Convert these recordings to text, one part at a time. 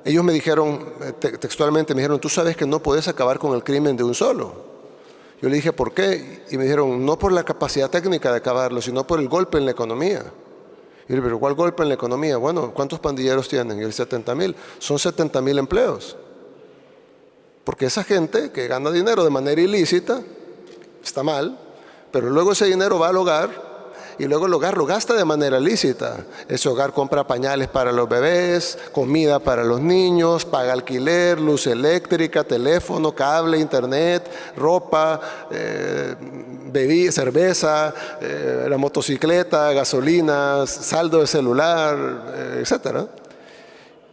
Ellos me dijeron, textualmente me dijeron, tú sabes que no puedes acabar con el crimen de un solo. Yo le dije, ¿por qué? Y me dijeron, no por la capacidad técnica de acabarlo, sino por el golpe en la economía. Y yo le dije, ¿pero cuál golpe en la economía? Bueno, ¿cuántos pandilleros tienen? Y el 70,000. Son 70,000 empleos. Porque esa gente que gana dinero de manera ilícita, está mal, pero luego ese dinero va al hogar y luego el hogar lo gasta de manera lícita. Ese hogar compra pañales para los bebés, comida para los niños, paga alquiler, luz eléctrica, teléfono, cable, internet, ropa, cerveza, la motocicleta, gasolina, saldo de celular, etcétera.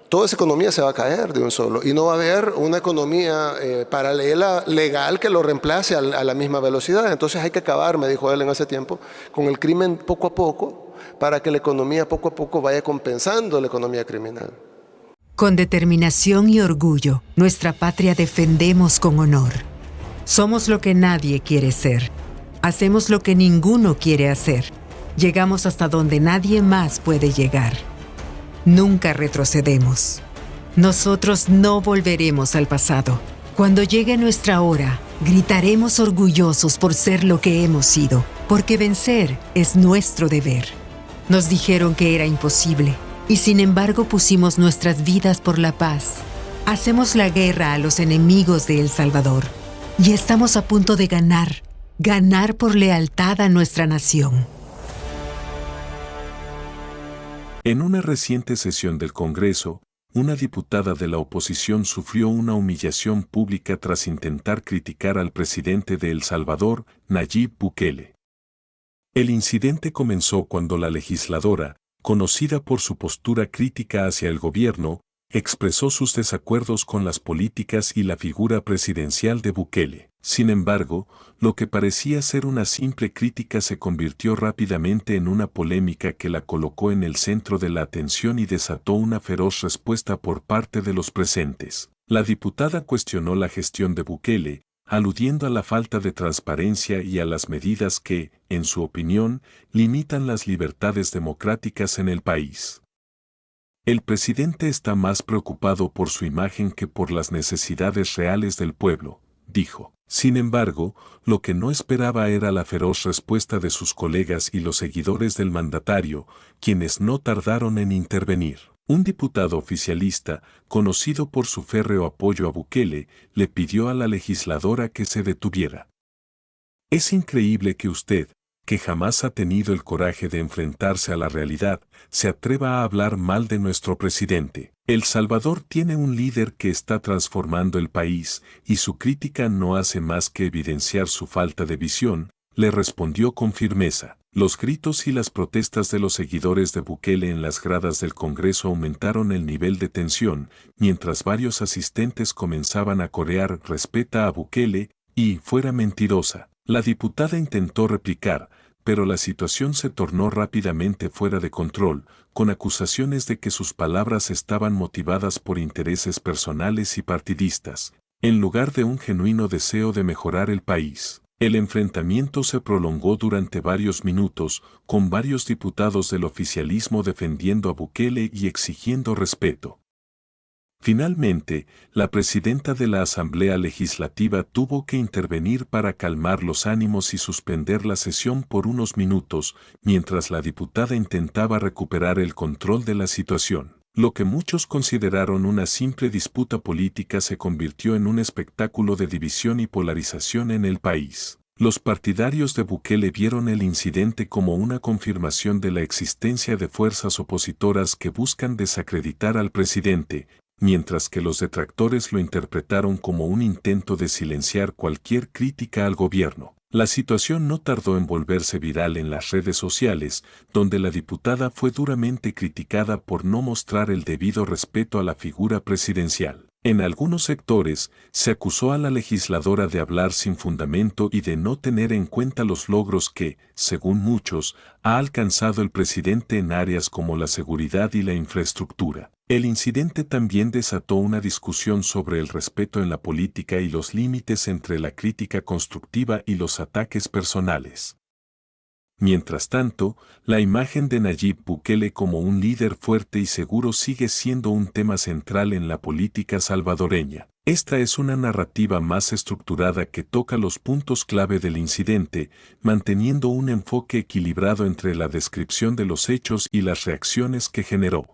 Toda esa economía se va a caer de un solo y no va a haber una economía paralela, legal, que lo reemplace a la misma velocidad. Entonces hay que acabar, me dijo él en ese tiempo, con el crimen poco a poco para que la economía poco a poco vaya compensando la economía criminal. Con determinación y orgullo, nuestra patria defendemos con honor. Somos lo que nadie quiere ser. Hacemos lo que ninguno quiere hacer. Llegamos hasta donde nadie más puede llegar. Nunca retrocedemos. Nosotros no volveremos al pasado. Cuando llegue nuestra hora, gritaremos orgullosos por ser lo que hemos sido, porque vencer es nuestro deber. Nos dijeron que era imposible, y sin embargo pusimos nuestras vidas por la paz. Hacemos la guerra a los enemigos de El Salvador, y estamos a punto de ganar por lealtad a nuestra nación. En una reciente sesión del Congreso, una diputada de la oposición sufrió una humillación pública tras intentar criticar al presidente de El Salvador, Nayib Bukele. El incidente comenzó cuando la legisladora, conocida por su postura crítica hacia el gobierno, expresó sus desacuerdos con las políticas y la figura presidencial de Bukele. Sin embargo, lo que parecía ser una simple crítica se convirtió rápidamente en una polémica que la colocó en el centro de la atención y desató una feroz respuesta por parte de los presentes. La diputada cuestionó la gestión de Bukele, aludiendo a la falta de transparencia y a las medidas que, en su opinión, limitan las libertades democráticas en el país. El presidente está más preocupado por su imagen que por las necesidades reales del pueblo, dijo. Sin embargo, lo que no esperaba era la feroz respuesta de sus colegas y los seguidores del mandatario, quienes no tardaron en intervenir. Un diputado oficialista, conocido por su férreo apoyo a Bukele, le pidió a la legisladora que se detuviera. Es increíble que usted, que jamás ha tenido el coraje de enfrentarse a la realidad, se atreva a hablar mal de nuestro presidente. El Salvador tiene un líder que está transformando el país, y su crítica no hace más que evidenciar su falta de visión, le respondió con firmeza. Los gritos y las protestas de los seguidores de Bukele en las gradas del Congreso aumentaron el nivel de tensión, mientras varios asistentes comenzaban a corear «Respeta a Bukele» y «Fuera mentirosa». La diputada intentó replicar, pero la situación se tornó rápidamente fuera de control, con acusaciones de que sus palabras estaban motivadas por intereses personales y partidistas, en lugar de un genuino deseo de mejorar el país. El enfrentamiento se prolongó durante varios minutos, con varios diputados del oficialismo defendiendo a Bukele y exigiendo respeto. Finalmente, la presidenta de la Asamblea Legislativa tuvo que intervenir para calmar los ánimos y suspender la sesión por unos minutos, mientras la diputada intentaba recuperar el control de la situación. Lo que muchos consideraron una simple disputa política se convirtió en un espectáculo de división y polarización en el país. Los partidarios de Bukele vieron el incidente como una confirmación de la existencia de fuerzas opositoras que buscan desacreditar al presidente, mientras que los detractores lo interpretaron como un intento de silenciar cualquier crítica al gobierno. La situación no tardó en volverse viral en las redes sociales, donde la diputada fue duramente criticada por no mostrar el debido respeto a la figura presidencial. En algunos sectores, se acusó a la legisladora de hablar sin fundamento y de no tener en cuenta los logros que, según muchos, ha alcanzado el presidente en áreas como la seguridad y la infraestructura. El incidente también desató una discusión sobre el respeto en la política y los límites entre la crítica constructiva y los ataques personales. Mientras tanto, la imagen de Nayib Bukele como un líder fuerte y seguro sigue siendo un tema central en la política salvadoreña. Esta es una narrativa más estructurada que toca los puntos clave del incidente, manteniendo un enfoque equilibrado entre la descripción de los hechos y las reacciones que generó.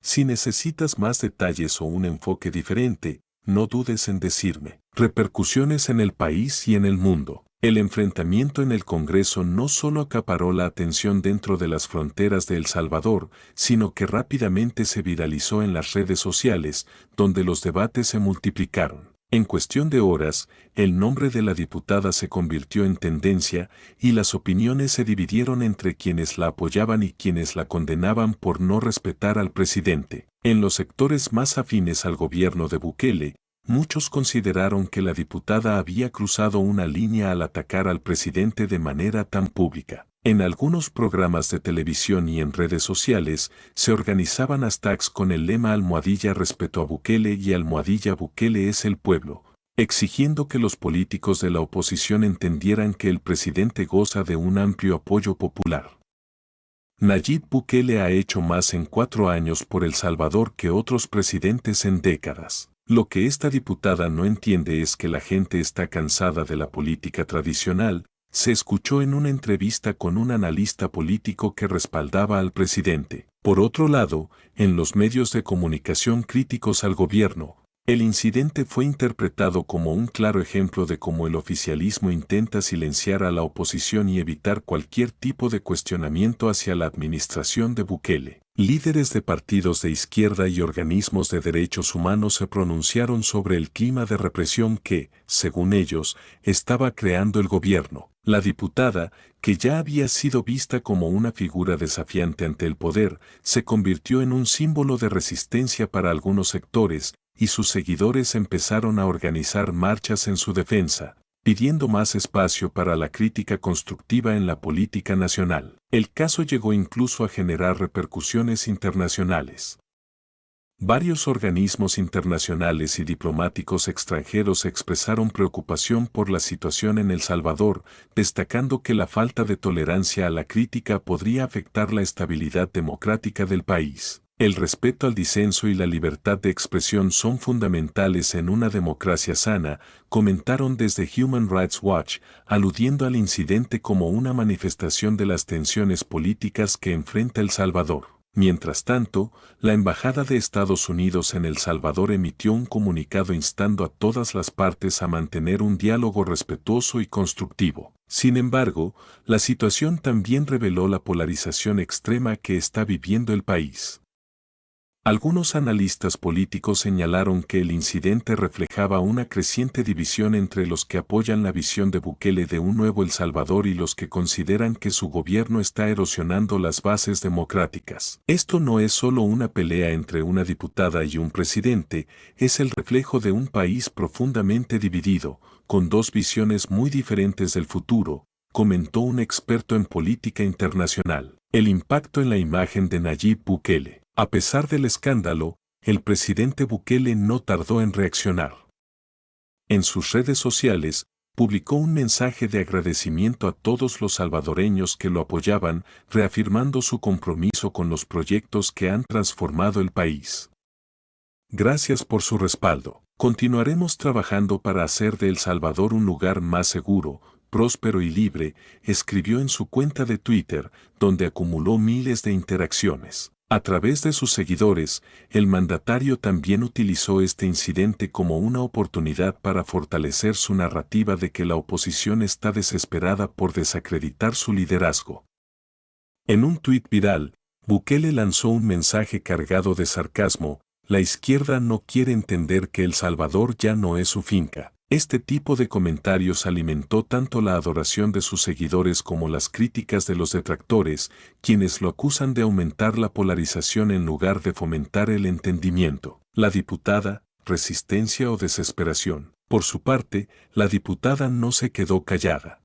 Si necesitas más detalles o un enfoque diferente, no dudes en decirme. Repercusiones en el país y en el mundo. El enfrentamiento en el Congreso no solo acaparó la atención dentro de las fronteras de El Salvador, sino que rápidamente se viralizó en las redes sociales, donde los debates se multiplicaron. En cuestión de horas, el nombre de la diputada se convirtió en tendencia y las opiniones se dividieron entre quienes la apoyaban y quienes la condenaban por no respetar al presidente. En los sectores más afines al gobierno de Bukele, muchos consideraron que la diputada había cruzado una línea al atacar al presidente de manera tan pública. En algunos programas de televisión y en redes sociales se organizaban hashtags con el lema #respeto a Bukele y #Bukele es el pueblo, exigiendo que los políticos de la oposición entendieran que el presidente goza de un amplio apoyo popular. Nayib Bukele ha hecho más en 4 años por El Salvador que otros presidentes en décadas. Lo que esta diputada no entiende es que la gente está cansada de la política tradicional, se escuchó en una entrevista con un analista político que respaldaba al presidente. Por otro lado, en los medios de comunicación críticos al gobierno, el incidente fue interpretado como un claro ejemplo de cómo el oficialismo intenta silenciar a la oposición y evitar cualquier tipo de cuestionamiento hacia la administración de Bukele. Líderes de partidos de izquierda y organismos de derechos humanos se pronunciaron sobre el clima de represión que, según ellos, estaba creando el gobierno. La diputada, que ya había sido vista como una figura desafiante ante el poder, se convirtió en un símbolo de resistencia para algunos sectores, y sus seguidores empezaron a organizar marchas en su defensa, pidiendo más espacio para la crítica constructiva en la política nacional. El caso llegó incluso a generar repercusiones internacionales. Varios organismos internacionales y diplomáticos extranjeros expresaron preocupación por la situación en El Salvador, destacando que la falta de tolerancia a la crítica podría afectar la estabilidad democrática del país. El respeto al disenso y la libertad de expresión son fundamentales en una democracia sana, comentaron desde Human Rights Watch, aludiendo al incidente como una manifestación de las tensiones políticas que enfrenta El Salvador. Mientras tanto, la Embajada de Estados Unidos en El Salvador emitió un comunicado instando a todas las partes a mantener un diálogo respetuoso y constructivo. Sin embargo, la situación también reveló la polarización extrema que está viviendo el país. Algunos analistas políticos señalaron que el incidente reflejaba una creciente división entre los que apoyan la visión de Bukele de un nuevo El Salvador y los que consideran que su gobierno está erosionando las bases democráticas. Esto no es solo una pelea entre una diputada y un presidente, es el reflejo de un país profundamente dividido, con dos visiones muy diferentes del futuro, comentó un experto en política internacional. El impacto en la imagen de Nayib Bukele. A pesar del escándalo, el presidente Bukele no tardó en reaccionar. En sus redes sociales, publicó un mensaje de agradecimiento a todos los salvadoreños que lo apoyaban, reafirmando su compromiso con los proyectos que han transformado el país. Gracias por su respaldo. Continuaremos trabajando para hacer de El Salvador un lugar más seguro, próspero y libre, escribió en su cuenta de Twitter, donde acumuló miles de interacciones. A través de sus seguidores, el mandatario también utilizó este incidente como una oportunidad para fortalecer su narrativa de que la oposición está desesperada por desacreditar su liderazgo. En un tuit viral, Bukele lanzó un mensaje cargado de sarcasmo: la izquierda no quiere entender que El Salvador ya no es su finca. Este tipo de comentarios alimentó tanto la adoración de sus seguidores como las críticas de los detractores, quienes lo acusan de aumentar la polarización en lugar de fomentar el entendimiento. La diputada, resistencia o desesperación. Por su parte, la diputada no se quedó callada.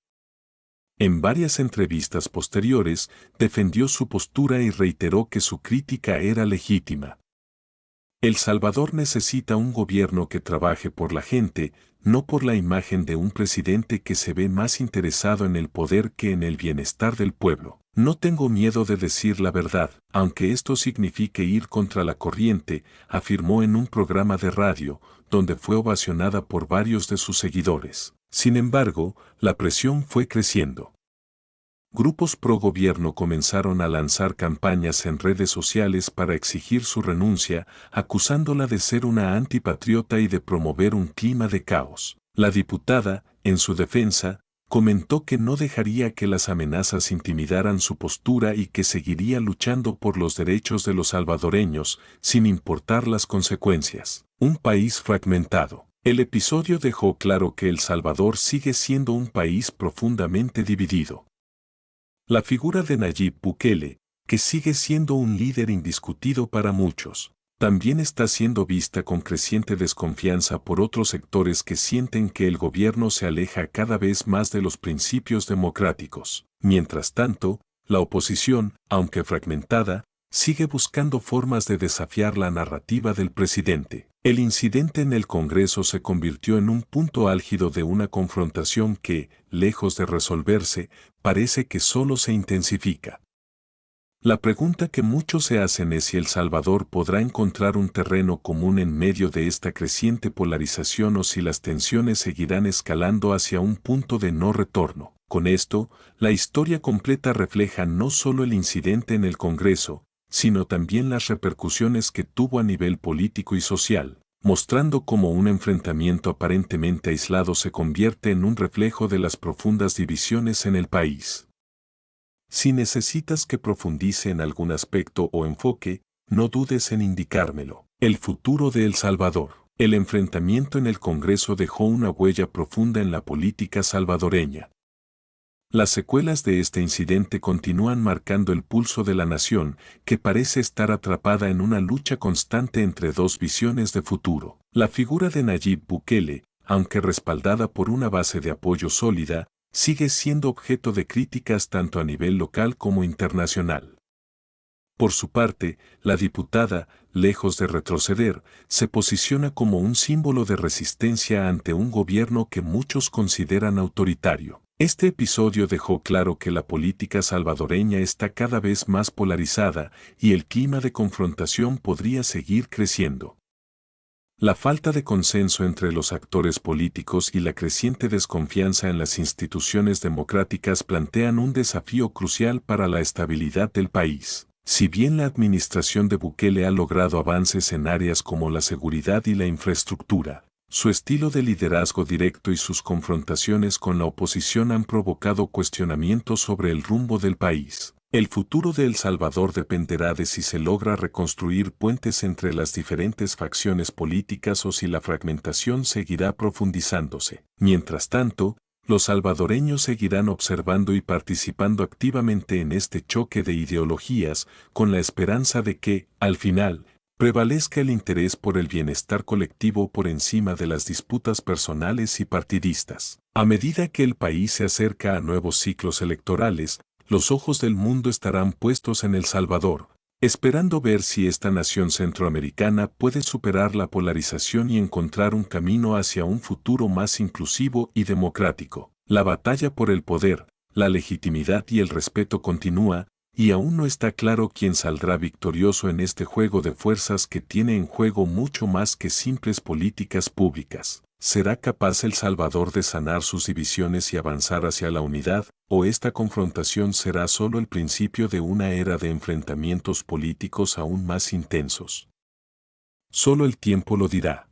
En varias entrevistas posteriores, defendió su postura y reiteró que su crítica era legítima. El Salvador necesita un gobierno que trabaje por la gente, no por la imagen de un presidente que se ve más interesado en el poder que en el bienestar del pueblo. No tengo miedo de decir la verdad, aunque esto signifique ir contra la corriente, afirmó en un programa de radio, donde fue ovacionada por varios de sus seguidores. Sin embargo, la presión fue creciendo. Grupos pro gobierno comenzaron a lanzar campañas en redes sociales para exigir su renuncia, acusándola de ser una antipatriota y de promover un clima de caos. La diputada, en su defensa, comentó que no dejaría que las amenazas intimidaran su postura y que seguiría luchando por los derechos de los salvadoreños, sin importar las consecuencias. Un país fragmentado. El episodio dejó claro que El Salvador sigue siendo un país profundamente dividido. La figura de Nayib Bukele, que sigue siendo un líder indiscutido para muchos, también está siendo vista con creciente desconfianza por otros sectores que sienten que el gobierno se aleja cada vez más de los principios democráticos. Mientras tanto, la oposición, aunque fragmentada, sigue buscando formas de desafiar la narrativa del presidente. El incidente en el Congreso se convirtió en un punto álgido de una confrontación que, lejos de resolverse, parece que solo se intensifica. La pregunta que muchos se hacen es si El Salvador podrá encontrar un terreno común en medio de esta creciente polarización o si las tensiones seguirán escalando hacia un punto de no retorno. Con esto, la historia completa refleja no solo el incidente en el Congreso, sino también las repercusiones que tuvo a nivel político y social, mostrando cómo un enfrentamiento aparentemente aislado se convierte en un reflejo de las profundas divisiones en el país. Si necesitas que profundice en algún aspecto o enfoque, no dudes en indicármelo. El futuro de El Salvador. El enfrentamiento en el Congreso dejó una huella profunda en la política salvadoreña. Las secuelas de este incidente continúan marcando el pulso de la nación, que parece estar atrapada en una lucha constante entre dos visiones de futuro. La figura de Nayib Bukele, aunque respaldada por una base de apoyo sólida, sigue siendo objeto de críticas tanto a nivel local como internacional. Por su parte, la diputada, lejos de retroceder, se posiciona como un símbolo de resistencia ante un gobierno que muchos consideran autoritario. Este episodio dejó claro que la política salvadoreña está cada vez más polarizada y el clima de confrontación podría seguir creciendo. La falta de consenso entre los actores políticos y la creciente desconfianza en las instituciones democráticas plantean un desafío crucial para la estabilidad del país. Si bien la administración de Bukele ha logrado avances en áreas como la seguridad y la infraestructura, su estilo de liderazgo directo y sus confrontaciones con la oposición han provocado cuestionamientos sobre el rumbo del país. El futuro de El Salvador dependerá de si se logra reconstruir puentes entre las diferentes facciones políticas o si la fragmentación seguirá profundizándose. Mientras tanto, los salvadoreños seguirán observando y participando activamente en este choque de ideologías, con la esperanza de que, al final, prevalezca el interés por el bienestar colectivo por encima de las disputas personales y partidistas. A medida que el país se acerca a nuevos ciclos electorales, los ojos del mundo estarán puestos en El Salvador, esperando ver si esta nación centroamericana puede superar la polarización y encontrar un camino hacia un futuro más inclusivo y democrático. La batalla por el poder, la legitimidad y el respeto continúa, y aún no está claro quién saldrá victorioso en este juego de fuerzas que tiene en juego mucho más que simples políticas públicas. ¿Será capaz El Salvador de sanar sus divisiones y avanzar hacia la unidad, o esta confrontación será solo el principio de una era de enfrentamientos políticos aún más intensos? Solo el tiempo lo dirá.